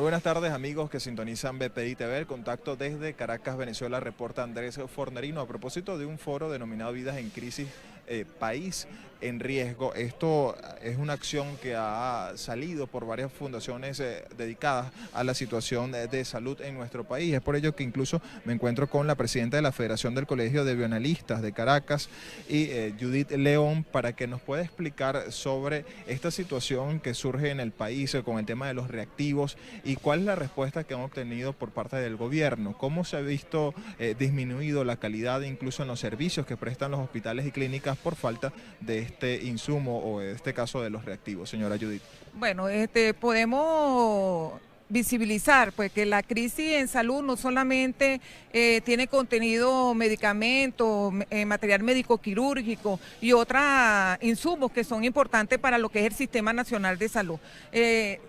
Muy buenas tardes, amigos que sintonizan BPI TV. El contacto desde Caracas, Venezuela, reporta Andrés Fornerino a propósito de un foro denominado Vidas en Crisis, País en Riesgo. Esto es una acción que ha salido por varias fundaciones dedicadas a la situación de salud en nuestro país. Es por ello que incluso me encuentro con la presidenta de la Federación del Colegio de Bioanalistas de Caracas y Judith León, para que nos pueda explicar sobre esta situación que surge en el país con el tema de los reactivos y cuál es la respuesta que han obtenido por parte del gobierno. ¿Cómo se ha visto disminuido la calidad incluso en los servicios que prestan los hospitales y clínicas por falta de este insumo o en este caso de los reactivos, señora Judith? Bueno, podemos visibilizar pues que la crisis en salud no solamente tiene contenido medicamentos, material médico quirúrgico y otros insumos que son importantes para lo que es el Sistema Nacional de Salud,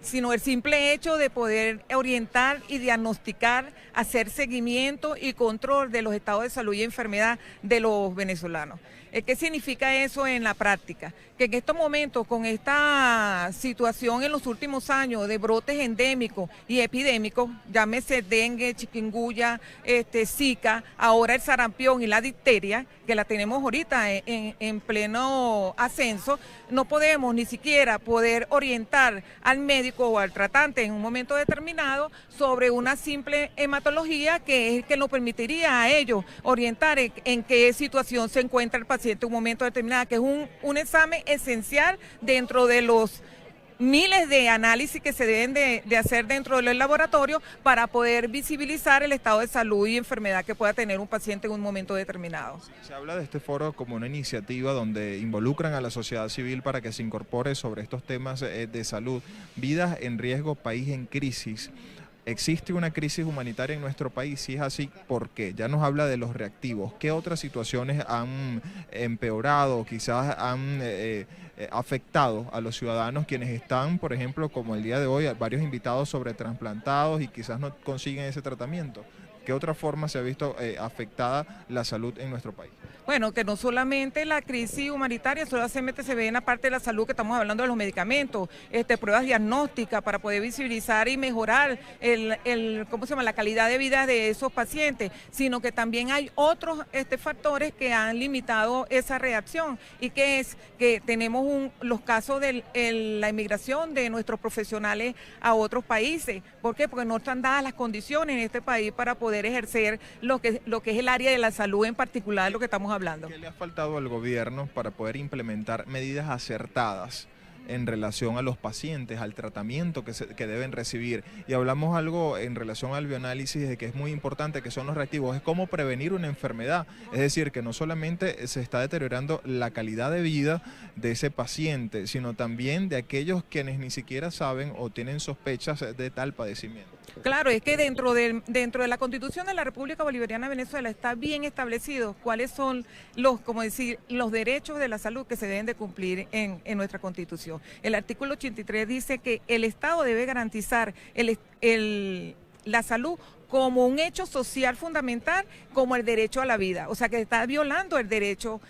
sino el simple hecho de poder orientar y diagnosticar, hacer seguimiento y control de los estados de salud y enfermedad de los venezolanos. ¿Qué significa eso en la práctica? Que en estos momentos, con esta situación en los últimos años de brotes endémicos y epidémicos, llámese dengue, chikungunya, Zika, ahora el sarampión y la difteria, que la tenemos ahorita en pleno ascenso, no podemos ni siquiera poder orientar al médico o al tratante en un momento determinado sobre una simple hematología que es que nos permitiría a ellos orientar en qué situación se encuentra el paciente en un momento determinado, que es un examen esencial dentro de los miles de análisis que se deben de hacer dentro del laboratorio para poder visibilizar el estado de salud y enfermedad que pueda tener un paciente en un momento determinado. Se habla de este foro como una iniciativa donde involucran a la sociedad civil para que se incorpore sobre estos temas de salud. Vidas en riesgo, país en crisis. ¿Existe una crisis humanitaria en nuestro país? Si es así, ¿por qué? Ya nos habla de los reactivos. ¿Qué otras situaciones han empeorado o quizás han afectado a los ciudadanos quienes están, por ejemplo, como el día de hoy, varios invitados sobre trasplantados y quizás no consiguen ese tratamiento? ¿Qué otra forma se ha visto afectada la salud en nuestro país? Bueno, que no solamente la crisis humanitaria, solamente se ve en la parte de la salud, que estamos hablando de los medicamentos, pruebas diagnósticas para poder visibilizar y mejorar la calidad de vida de esos pacientes, sino que también hay otros factores que han limitado esa reacción, y que es que tenemos los casos de la inmigración de nuestros profesionales a otros países. ¿Por qué? Porque no están dadas las condiciones en este país para poder ejercer lo que es el área de la salud en particular, lo que estamos hablando. ¿Qué le ha faltado al gobierno para poder implementar medidas acertadas en relación a los pacientes, al tratamiento que deben recibir? Y hablamos algo en relación al bioanálisis de que es muy importante, que son los reactivos, es cómo prevenir una enfermedad. Es decir, que no solamente se está deteriorando la calidad de vida de ese paciente, sino también de aquellos quienes ni siquiera saben o tienen sospechas de tal padecimiento. Claro, es que dentro de la Constitución de la República Bolivariana de Venezuela está bien establecido cuáles son los derechos de la salud que se deben de cumplir en nuestra Constitución. El artículo 83 dice que el Estado debe garantizar la salud como un hecho social fundamental, como el derecho a la vida. O sea, que está violando el derecho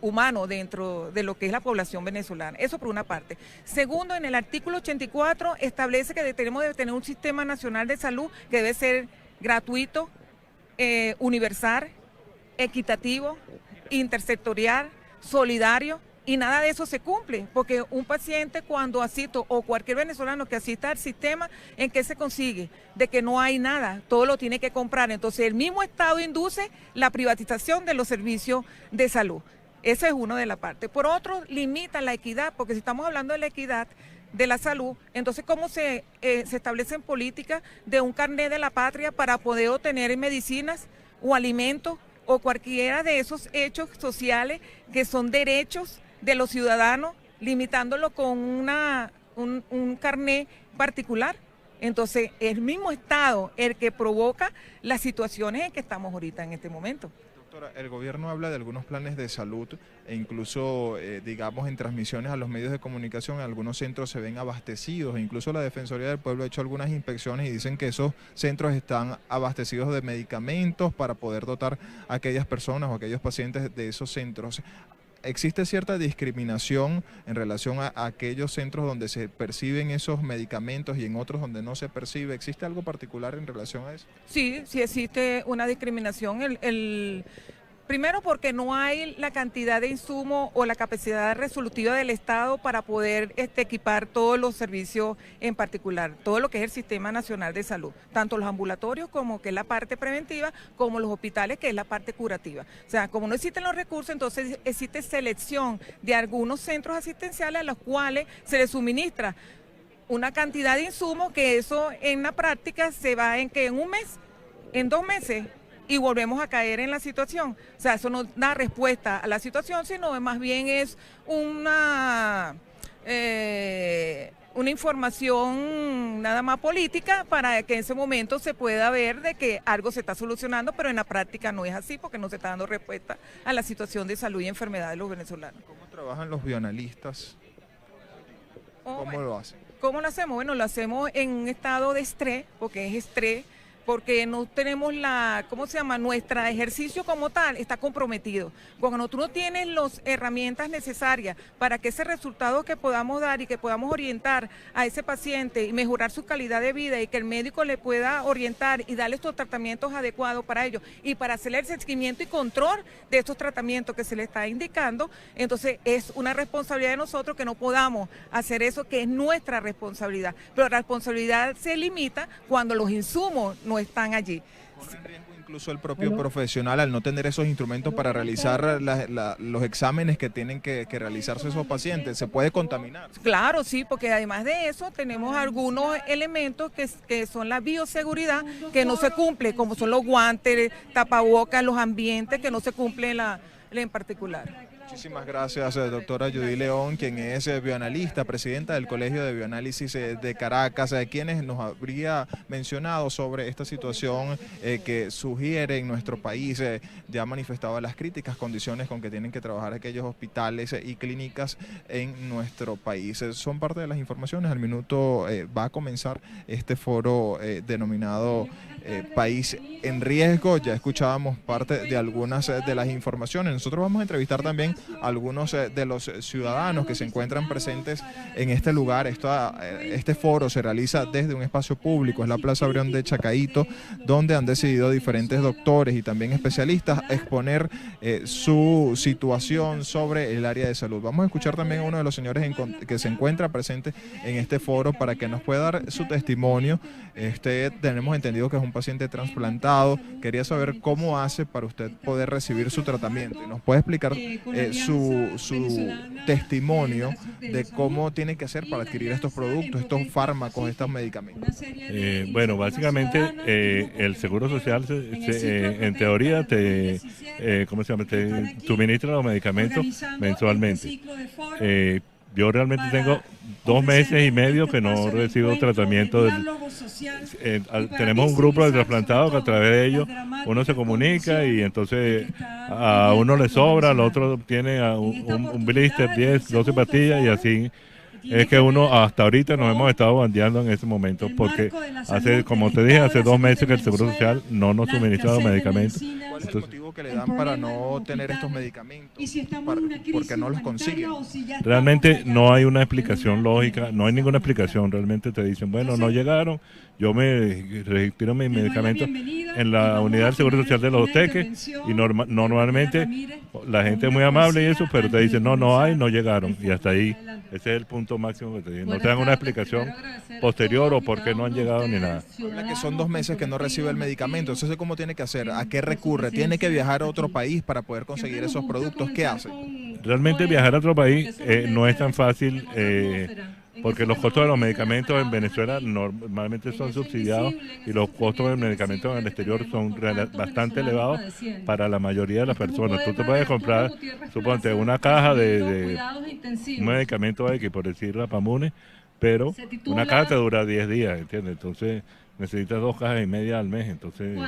humano dentro de lo que es la población venezolana. Eso por una parte. Segundo, en el artículo 84 establece que tenemos que tener un sistema nacional de salud que debe ser gratuito, universal, equitativo, intersectorial, solidario. Y nada de eso se cumple, porque un paciente cuando asiste, o cualquier venezolano que asista al sistema, ¿en qué se consigue? De que no hay nada, todo lo tiene que comprar. Entonces el mismo Estado induce la privatización de los servicios de salud. Esa es una de las partes. Por otro, limita la equidad, porque si estamos hablando de la equidad de la salud, entonces ¿cómo se establecen políticas de un carnet de la patria para poder obtener medicinas o alimentos o cualquiera de esos hechos sociales que son derechos de los ciudadanos, limitándolo con un carnet particular? Entonces, el mismo Estado el que provoca las situaciones en que estamos ahorita en este momento. Doctora, el gobierno habla de algunos planes de salud e incluso, digamos, en transmisiones a los medios de comunicación, algunos centros se ven abastecidos, e incluso la Defensoría del Pueblo ha hecho algunas inspecciones y dicen que esos centros están abastecidos de medicamentos para poder dotar a aquellas personas o aquellos pacientes de esos centros. ¿existe cierta discriminación en relación a aquellos centros donde se perciben esos medicamentos y en otros donde no se percibe? ¿Existe algo particular en relación a eso? Sí, sí existe una discriminación. Primero porque no hay la cantidad de insumo o la capacidad resolutiva del Estado para poder equipar todos los servicios en particular, todo lo que es el Sistema Nacional de Salud, tanto los ambulatorios como que es la parte preventiva, como los hospitales que es la parte curativa. O sea, como no existen los recursos, entonces existe selección de algunos centros asistenciales a los cuales se les suministra una cantidad de insumos que eso en la práctica se va en un mes, en 2 meses, y volvemos a caer en la situación. O sea, eso no da respuesta a la situación, sino más bien es una información nada más política para que en ese momento se pueda ver de que algo se está solucionando, pero en la práctica no es así porque no se está dando respuesta a la situación de salud y enfermedad de los venezolanos. ¿Cómo trabajan los bioanalistas? ¿Cómo lo hacen? ¿Cómo lo hacemos? Bueno, lo hacemos en un estado de estrés, porque es estrés, porque no tenemos nuestro ejercicio como tal está comprometido. Cuando tú no tienes las herramientas necesarias para que ese resultado que podamos dar y que podamos orientar a ese paciente y mejorar su calidad de vida y que el médico le pueda orientar y darle estos tratamientos adecuados para ellos y para hacer el seguimiento y control de estos tratamientos que se le está indicando, entonces es una responsabilidad de nosotros que no podamos hacer eso, que es nuestra responsabilidad. Pero la responsabilidad se limita cuando los insumos no están allí. ¿Pone en riesgo incluso el propio profesional al no tener esos instrumentos para realizar los exámenes que tienen que realizarse esos pacientes? ¿Se puede contaminar? Claro, sí, porque además de eso tenemos algunos elementos que son la bioseguridad que no se cumple, como son los guantes, tapabocas, los ambientes que no se cumple en particular. Muchísimas gracias, doctora Judy León, quien es bioanalista, presidenta del Colegio de Bioanálisis de Caracas, quienes nos habría mencionado sobre esta situación que sugiere en nuestro país. Ya ha manifestado las críticas condiciones con que tienen que trabajar aquellos hospitales y clínicas en nuestro país. Son parte de las informaciones. Al minuto va a comenzar este foro denominado País en Riesgo. Ya escuchábamos parte de algunas de las informaciones. Nosotros vamos a entrevistar también a algunos de los ciudadanos que se encuentran presentes en este lugar. Este foro se realiza desde un espacio público, es la Plaza Brión de Chacaito, donde han decidido diferentes doctores y también especialistas exponer su situación sobre el área de salud. Vamos a escuchar también a uno de los señores que se encuentra presente en este foro para que nos pueda dar su testimonio. Tenemos entendido que es un paciente trasplantado. Quería saber cómo hace para usted poder recibir su tratamiento. ¿Nos puede explicar su testimonio de cómo tiene que hacer para adquirir estos productos, estos fármacos, estos medicamentos? Bueno, básicamente el Seguro Social en teoría te suministra los medicamentos mensualmente. Yo realmente tengo 2 meses y medio que no recibo tratamiento. Tenemos un grupo de trasplantados que a través de ellos uno se comunica y entonces a uno le sobra, al otro tiene un blister, 10, 12 pastillas y así. Es que uno hasta ahorita nos hemos estado bandeando en ese momento porque como te dije, hace 2 meses que el Seguro Social no nos suministra los medicamentos. ¿Cuál es el motivo que le dan para no tener estos medicamentos? Porque no los consiguen. Realmente no hay una explicación lógica, no hay ninguna explicación. Realmente te dicen, bueno, no llegaron, yo me retiro mis medicamentos en la unidad del Seguro Social de Los Teques y normalmente la gente es muy amable y eso, pero te dicen, no hay, no llegaron y hasta ahí. Ese es el punto máximo que te dicen. No te dan una explicación posterior o por qué no han llegado ni nada. Que son 2 meses que no recibe el medicamento. Entonces, ¿cómo tiene que hacer? ¿A qué recurre? ¿Tiene que viajar a otro país para poder conseguir esos productos? ¿Qué hace? Realmente viajar a otro país no es tan fácil porque los costos de los medicamentos en Venezuela normalmente son subsidiados y los costos de medicamentos en el exterior son bastante elevados para la mayoría de las personas. Tú te puedes comprar, suponte, una caja de un medicamento X, por decir Rapamune, pero una caja te dura 10 días, ¿entiendes? Entonces necesitas 2 cajas y media al mes, entonces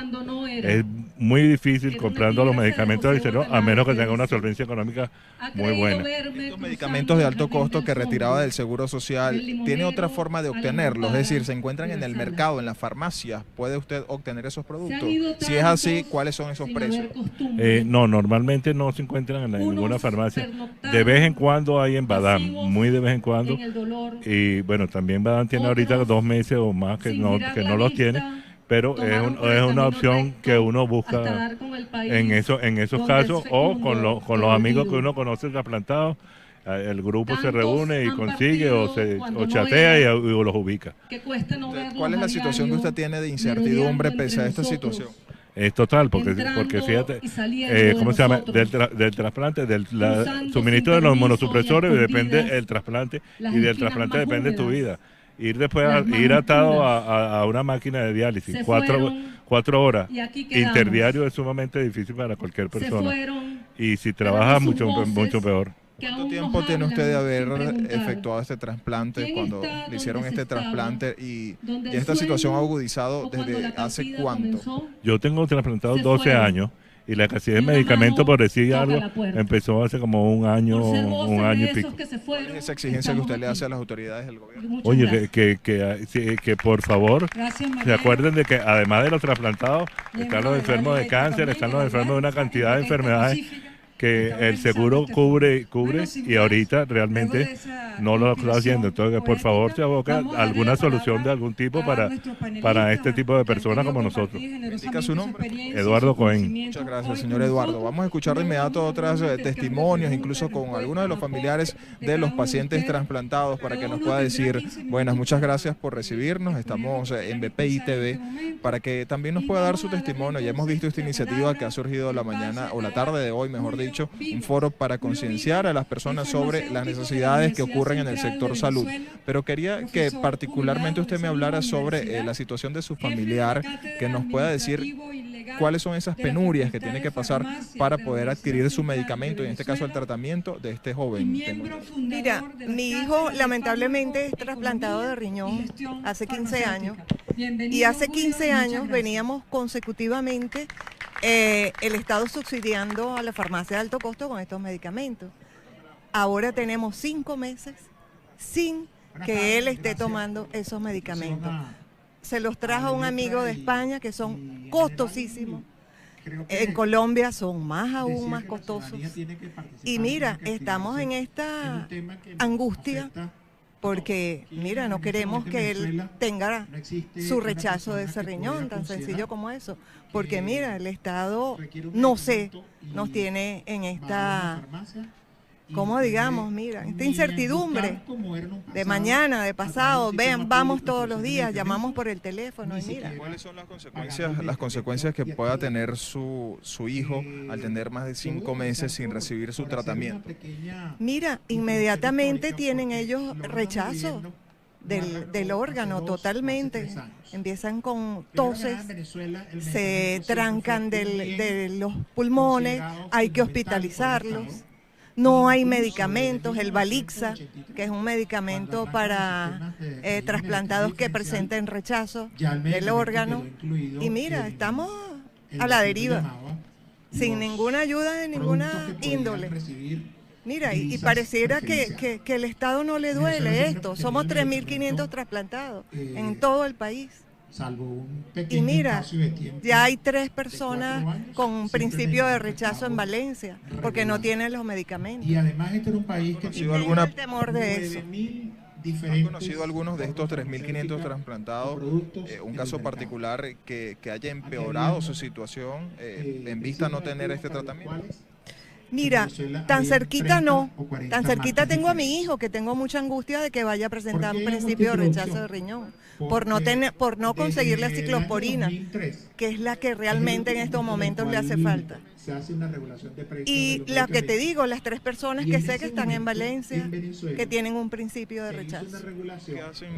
es muy difícil comprando los medicamentos del exterior, a menos que tenga una solvencia económica muy buena. Estos medicamentos de alto costo que retiraba del Seguro Social, ¿tiene otra forma de obtenerlos? Es decir, ¿se encuentran en el mercado, en las farmacias? ¿Puede usted obtener esos productos? Si es así, ¿cuáles son esos precios? No, normalmente no se encuentran en ninguna farmacia. De vez en cuando hay en Badam, muy de vez en cuando. Y bueno, también Badam tiene ahorita 2 meses o más que no los tiene, pero es una opción que uno busca en esos casos, o con los amigos que uno conoce trasplantados. El grupo se reúne y consigue o chatea y los ubica. ¿Cuál es la situación que usted tiene de incertidumbre pese a esta situación? Es total, porque fíjate, ¿cómo se llama? Del trasplante, del suministro de los inmunosupresores depende el trasplante, y del trasplante depende tu vida. Ir atado a una máquina de diálisis 4 horas interdiario es sumamente difícil para cualquier persona. Y si trabajas mucho peor. ¿Cuánto tiempo tiene usted de haber efectuado este trasplante, cuando le hicieron este trasplante, y esta situación ha agudizado desde hace cuánto? Yo tengo trasplantado 12 años y la escasez de medicamentos, por decir algo, empezó hace como un año y pico. ¿Cuál es esa exigencia que usted le hace a las autoridades del gobierno? Oye, que por favor se acuerden de que además de los trasplantados están los enfermos de cáncer, están los enfermos de una cantidad de enfermedades que el seguro cubre y ahorita realmente no lo está haciendo. Entonces, por favor, se aboca alguna solución de algún tipo para este tipo de personas como nosotros. ¿Indica su nombre? Eduardo Cohen. Muchas gracias, señor Eduardo. Vamos a escuchar de inmediato otros testimonios, incluso con algunos de los familiares de los pacientes trasplantados, para que nos pueda decir, buenas, muchas gracias por recibirnos. Estamos en BPI TV para que también nos pueda dar su testimonio. Ya hemos visto esta iniciativa que ha surgido la mañana o la tarde de hoy, mejor dicho, un foro para concienciar a las personas sobre las necesidades que ocurren en el sector salud. Pero quería que particularmente usted me hablara sobre la situación de su familiar, que nos pueda decir cuáles son esas penurias que tiene que pasar para poder adquirir su medicamento, y en este caso el tratamiento de este joven. Mira, mi hijo lamentablemente es trasplantado de riñón hace 15 años, y hace 15 años veníamos consecutivamente el Estado subsidiando a la farmacia de alto costo con estos medicamentos. Ahora tenemos 5 meses sin que él esté tomando esos medicamentos. Se los trajo un amigo de España, que son costosísimos. En Colombia son aún más costosos. Y mira, estamos en esta angustia porque, mira, no queremos que él tenga su rechazo de ese riñón, tan sencillo como eso. Porque, mira, el Estado, no sé, nos tiene en esta, ¿cómo digamos? Mira, esta incertidumbre de mañana, de pasado. Vean, vamos todos los días, llamamos por el teléfono y mira. ¿Cuáles son las consecuencias que pueda tener su hijo al tener más de 5 meses sin recibir su tratamiento? Mira, inmediatamente tienen ellos rechazo del órgano totalmente. Empiezan con toses, se trancan de los pulmones, hay que hospitalizarlos. No hay medicamentos, el Valixa, que es un medicamento para trasplantados que presenten rechazo del órgano. Y mira, estamos a la deriva, sin ninguna ayuda de ninguna índole. Mira, y pareciera que el Estado no le duele esto. Somos 3.500 trasplantados en todo el país. Y mira, ya hay 3 personas con principio de rechazo en Valencia, porque no tienen los medicamentos. Y además este era un país que tiene el temor de eso. ¿Han conocido algunos de estos 3.500 trasplantados, un caso particular que haya empeorado su situación en vista a no tener este tratamiento? Mira, tan cerquita no, tan cerquita tengo a mi hijo, que tengo mucha angustia de que vaya a presentar un principio de rechazo de riñón, por no conseguir la ciclosporina, que es la que realmente en estos momentos le hace falta. se hace una regulación de precios. Y lo que te digo, las 3 personas que sé que están en Valencia, que tienen un principio de rechazo. ¿Qué hacen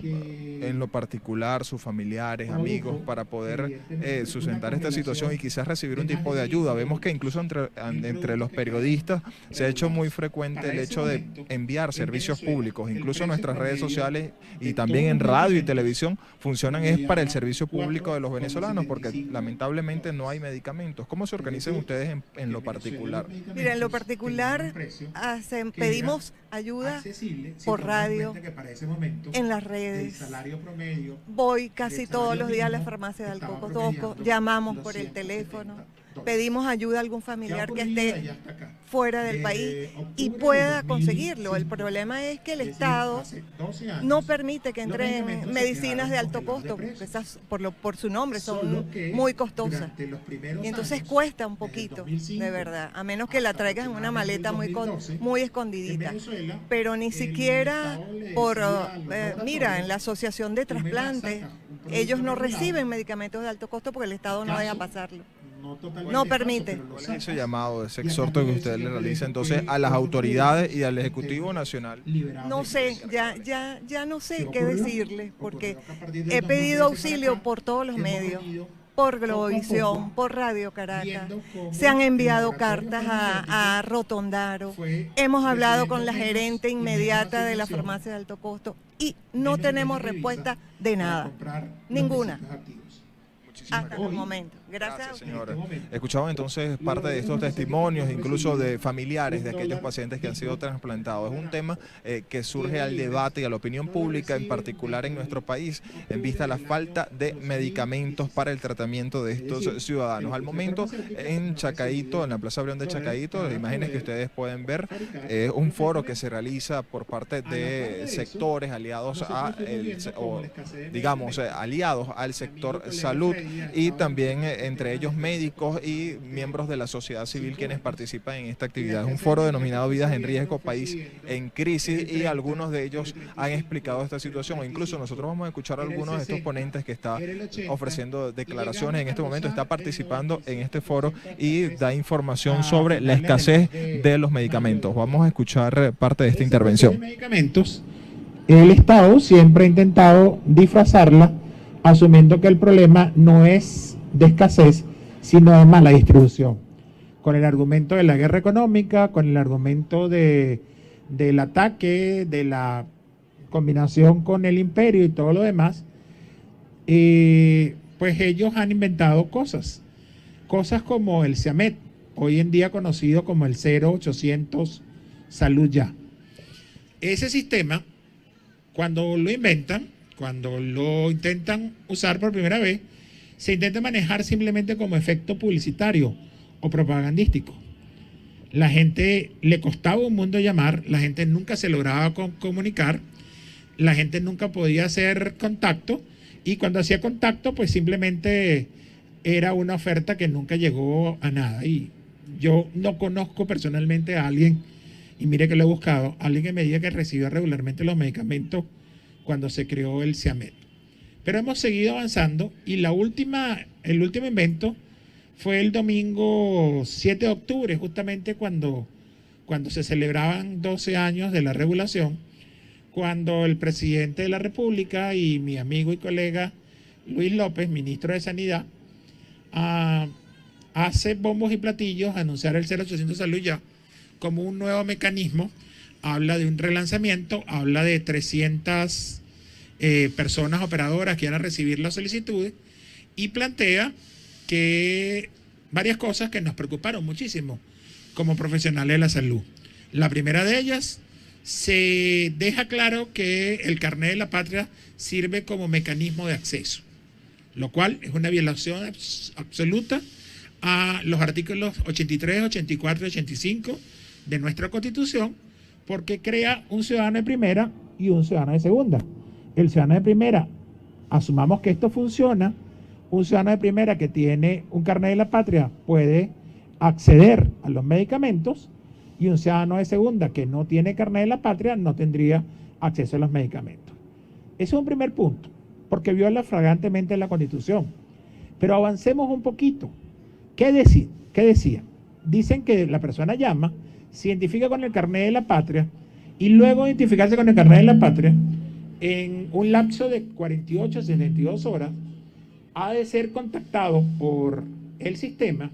en lo particular sus familiares, amigos, para poder sustentar esta situación y quizás recibir un tipo de ayuda? Vemos que incluso entre los periodistas se ha hecho muy frecuente el hecho de enviar servicios públicos, incluso nuestras redes sociales y también en radio y televisión funcionan es para el servicio público de los venezolanos, porque lamentablemente no hay medicamentos. ¿Cómo se organizan ustedes en lo particular? Mira, en lo particular pedimos ayuda por radio, en las redes. Voy casi todos los días a la farmacia de Alto Costo, llamamos por el teléfono, pedimos ayuda a algún familiar que esté fuera del país y pueda conseguirlo. El problema es que el Estado no permite que entren medicinas de alto costo, porque esas, por su nombre, son muy costosas. Y entonces cuesta un poquito, de verdad, a menos que la traigas en una maleta muy escondidita. Pero ni siquiera mira, en la Asociación de Trasplantes, ellos no reciben medicamentos de alto costo porque el Estado no deja pasarlo. No permite. ¿Cuál es ese llamado, ese exhorto que usted le realiza entonces a las autoridades y al Ejecutivo Nacional? No sé, ya no sé qué decirles, porque he pedido auxilio por todos los medios, por Globovisión, por Radio Caracas, se han enviado cartas a Rotondaro, hemos hablado con la gerente inmediata de la farmacia de alto costo y no tenemos respuesta de nada, ninguna. Hasta el momento. Gracias, señora. Escuchamos entonces parte de estos testimonios, incluso de familiares de aquellos pacientes que han sido trasplantados. Es un tema que surge al debate y a la opinión pública, en particular en nuestro país, en vista de la falta de medicamentos para el tratamiento de estos ciudadanos. Al momento, en Chacaíto, en la Plaza Brión de Chacaíto, las imágenes que ustedes pueden ver, es un foro que se realiza por parte de sectores aliados aliados al sector salud, y también entre ellos médicos y miembros de la sociedad civil quienes participan en esta actividad. Es un foro denominado Vidas en Riesgo, País en Crisis, y algunos de ellos han explicado esta situación, o incluso nosotros vamos a escuchar a algunos de estos ponentes que está ofreciendo declaraciones en este momento, está participando en este foro y da información sobre la escasez de los medicamentos. Vamos a escuchar parte de esta intervención. El Estado siempre ha intentado disfrazarla, asumiendo que el problema no es de escasez, sino de mala distribución, con el argumento de la guerra económica, con el argumento del ataque, de la combinación con el imperio y todo lo demás. Pues ellos han inventado cosas como el SIAMED, hoy en día conocido como el 0800 Salud Ya. Ese sistema, cuando lo inventan, cuando lo intentan usar por primera vez, se intenta manejar simplemente como efecto publicitario o propagandístico. La gente le costaba un mundo llamar, la gente nunca se lograba comunicar, la gente nunca podía hacer contacto, y cuando hacía contacto, pues simplemente era una oferta que nunca llegó a nada. Y yo no conozco personalmente a alguien, y mire que lo he buscado, alguien que me diga que recibió regularmente los medicamentos cuando se creó el SIAMED. Pero hemos seguido avanzando, y el último invento fue el domingo 7 de octubre, justamente cuando se celebraban 12 años de la regulación, cuando el presidente de la República y mi amigo y colega Luis López, ministro de Sanidad, hace bombos y platillos a anunciar el 0800 Salud Ya como un nuevo mecanismo. Habla de un relanzamiento, habla de 300 personas operadoras que van a recibir las solicitudes, y plantea que varias cosas que nos preocuparon muchísimo como profesionales de la salud. La primera de ellas, se deja claro que el carnet de la patria sirve como mecanismo de acceso, lo cual es una violación absoluta a los artículos 83, 84 y 85 de nuestra Constitución, porque crea un ciudadano de primera y un ciudadano de segunda. El ciudadano de primera, asumamos que esto funciona, un ciudadano de primera que tiene un carnet de la patria puede acceder a los medicamentos, y un ciudadano de segunda que no tiene carnet de la patria no tendría acceso a los medicamentos. Ese es un primer punto, porque viola flagrantemente la Constitución. Pero avancemos un poquito. ¿Qué decía? Dicen que la persona llama, se identifica con el carnet de la patria y luego de identificarse con el carnet de la patria, en un lapso de 48 a 72 horas, ha de ser contactado por el sistema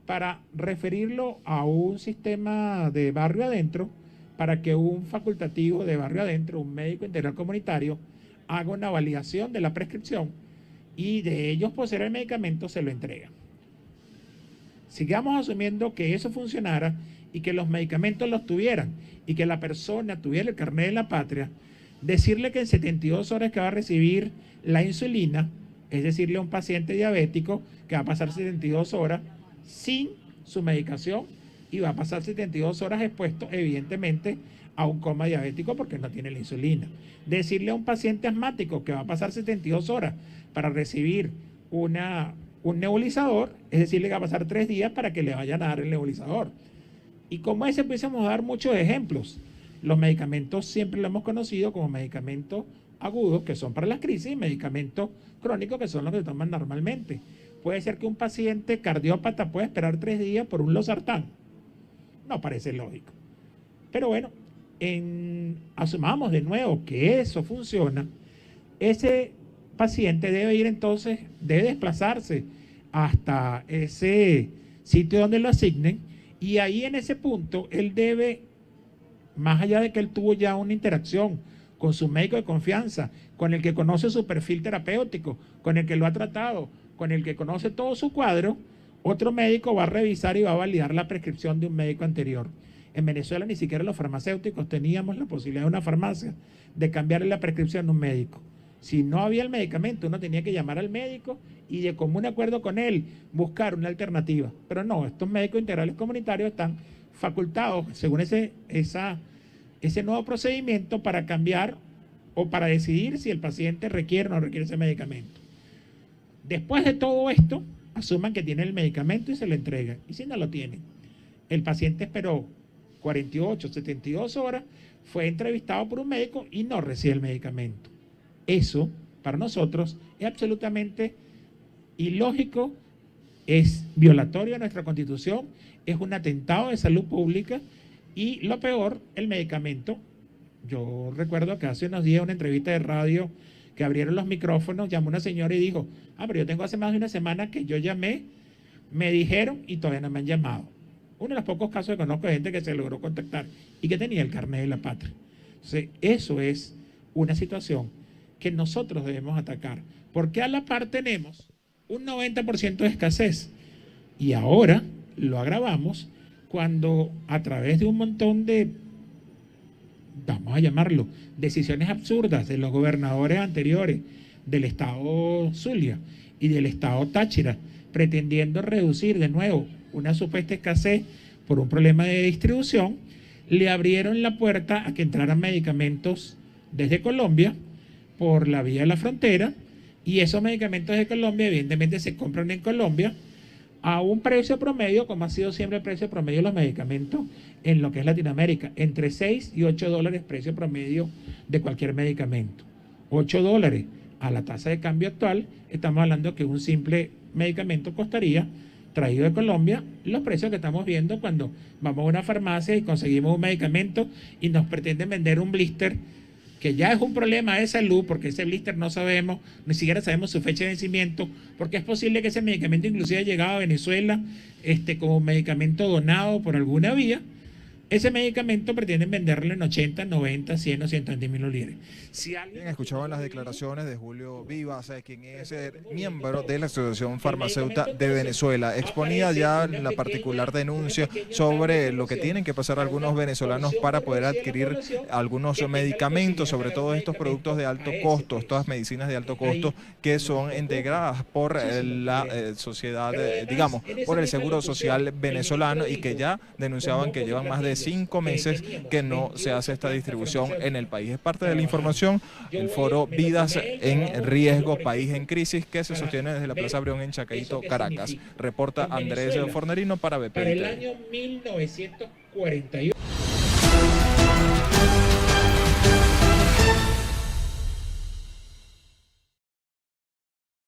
para referirlo a un sistema de barrio adentro, para que un facultativo de barrio adentro, un médico integral comunitario, haga una validación de la prescripción y de ellos poseer el medicamento se lo entrega. Sigamos asumiendo que eso funcionara y que los medicamentos los tuvieran y que la persona tuviera el carnet de la patria, decirle que en 72 horas que va a recibir la insulina, es decirle a un paciente diabético que va a pasar 72 horas sin su medicación y va a pasar 72 horas expuesto evidentemente a un coma diabético porque no tiene la insulina. Decirle a un paciente asmático que va a pasar 72 horas para recibir un nebulizador, es decirle que va a pasar 3 días para que le vayan a dar el nebulizador. Y como ese empezamos a dar muchos ejemplos. Los medicamentos siempre lo hemos conocido como medicamentos agudos, que son para las crisis, y medicamentos crónicos, que son los que se toman normalmente. Puede ser que un paciente cardiópata pueda esperar 3 días por un losartán. No parece lógico. Pero bueno, asumamos de nuevo que eso funciona. Ese paciente debe ir entonces, debe desplazarse hasta ese sitio donde lo asignen y ahí en ese punto él debe, más allá de que él tuvo ya una interacción con su médico de confianza, con el que conoce su perfil terapéutico, con el que lo ha tratado, con el que conoce todo su cuadro, otro médico va a revisar y va a validar la prescripción de un médico anterior. En Venezuela ni siquiera los farmacéuticos teníamos la posibilidad de una farmacia de cambiarle la prescripción a un médico. Si no había el medicamento, uno tenía que llamar al médico y de común acuerdo con él buscar una alternativa. Pero no, estos médicos integrales comunitarios están facultados, según ese nuevo procedimiento, para cambiar o para decidir si el paciente requiere o no requiere ese medicamento. Después de todo esto, asuman que tiene el medicamento y se lo entregan. Y si no lo tienen, el paciente esperó 48, 72 horas, fue entrevistado por un médico y no recibe el medicamento. Eso, para nosotros, es absolutamente ilógico, es violatorio de nuestra Constitución, es un atentado de salud pública y lo peor, el medicamento. Yo recuerdo que hace unos días una entrevista de radio que abrieron los micrófonos, llamó una señora y dijo, pero yo tengo hace más de una semana que yo llamé, me dijeron y todavía no me han llamado. Uno de los pocos casos que conozco de gente que se logró contactar y que tenía el carnet de la patria. Entonces, eso es una situación que nosotros debemos atacar, porque a la par tenemos un 90% de escasez y ahora lo agravamos cuando a través de un montón de, vamos a llamarlo, decisiones absurdas de los gobernadores anteriores del estado Zulia y del estado Táchira, pretendiendo reducir de nuevo una supuesta escasez por un problema de distribución, le abrieron la puerta a que entraran medicamentos desde Colombia por la vía de la frontera y esos medicamentos de Colombia evidentemente se compran en Colombia a un precio promedio, como ha sido siempre el precio promedio de los medicamentos en lo que es Latinoamérica, entre 6 y 8 dólares precio promedio de cualquier medicamento. 8 dólares a la tasa de cambio actual, estamos hablando que un simple medicamento costaría, traído de Colombia, los precios que estamos viendo cuando vamos a una farmacia y conseguimos un medicamento y nos pretenden vender un blister, que ya es un problema de salud, porque ese blister no sabemos, ni siquiera sabemos su fecha de vencimiento, porque es posible que ese medicamento inclusive haya llegado a Venezuela como medicamento donado por alguna vía. Ese medicamento pretenden venderlo en 80, 90, 100 o 120 mil bolívares. Si alguien escuchaban las declaraciones de Julio Vivas, quien es miembro de la Asociación Farmacéutica de Venezuela. Exponía ya la particular denuncia sobre lo que tienen que pasar algunos venezolanos para poder adquirir algunos medicamentos, sobre todo estos productos de alto costo, estas medicinas de alto costo que son integradas por la sociedad, digamos, por el Seguro Social venezolano y que ya denunciaban que llevan más de 5 meses que no se hace esta distribución en el país. Es parte de la información, el foro Vidas en Riesgo, País en Crisis, que se sostiene desde la Plaza Brión en Chacaito, Caracas. Reporta Andrés Fornerino para BPI. Para el año 1948.